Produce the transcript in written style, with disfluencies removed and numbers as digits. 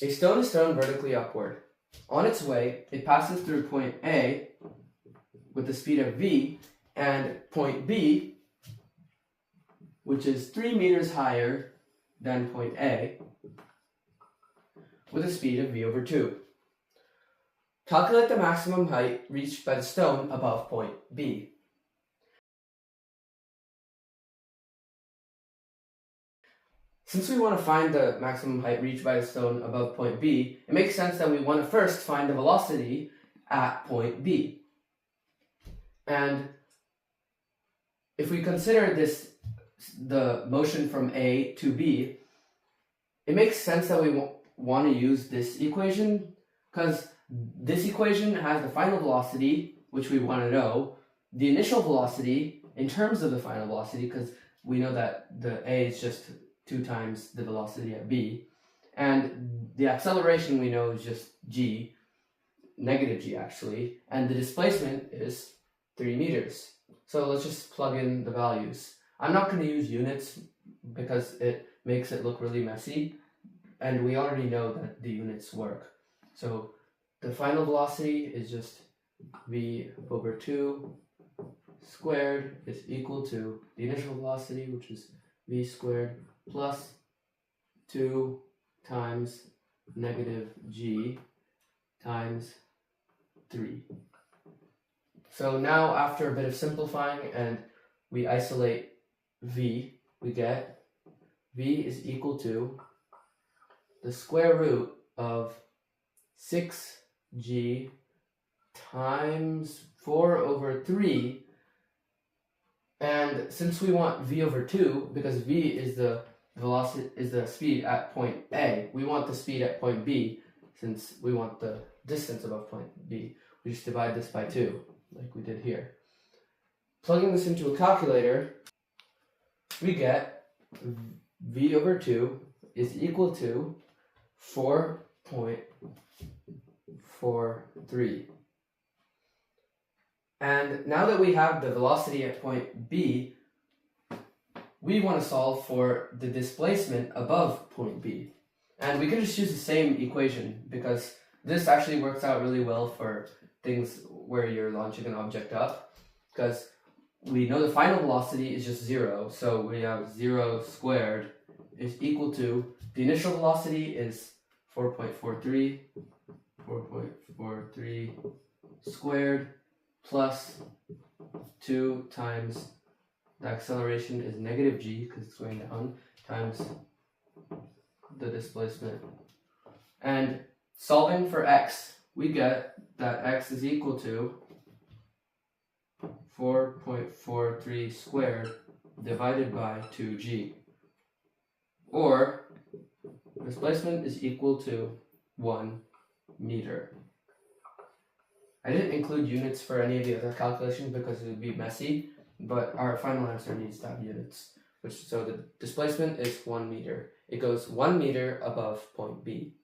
A stone is thrown vertically upward. On its way, it passes through point A with the speed of v and point B, which is 3 meters higher than point A, with a speed of v over 2. Calculate the maximum height reached by the stone above point B. Since we want to find the maximum height reached by the stone above point B, it makes sense that we want to first find the velocity at point B. And if we consider the motion from A to B, it makes sense that we want to use this equation, because this equation has the final velocity, which we want to know, the initial velocity in terms of the final velocity, because we know that the A is just 2 times the velocity at B, and the acceleration we know is just g, negative g actually, and the displacement is 3 meters. So let's just plug in the values. I'm not going to use units because it makes it look really messy, and we already know that the units work. So the final velocity is just v over 2 squared is equal to the initial velocity, which is v squared plus 2 times negative g times 3. So now, after a bit of simplifying and we isolate v, we get v is equal to the square root of 6g times 4 over 3. And since we want v over 2, because v is the velocity, is the speed at point A, we want the speed at point B. Since we want the distance above point B, we just divide this by 2, like we did here. Plugging this into a calculator, we get v over 2 is equal to 4.43. And now that we have the velocity at point B, we want to solve for the displacement above point B. And we can just use the same equation, because this actually works out really well for things where you're launching an object up, because we know the final velocity is just 0, so we have 0 squared is equal to, the initial velocity is 4.43 squared plus 2 times the acceleration is negative g, because it's going down, times the displacement. And solving for x, we get that x is equal to 4.43 squared divided by 2g, or displacement is equal to 1 meter. I didn't include units for any of the other calculations because it would be messy, but our final answer needs to have units. So the displacement is 1 meter. It goes 1 meter above point B.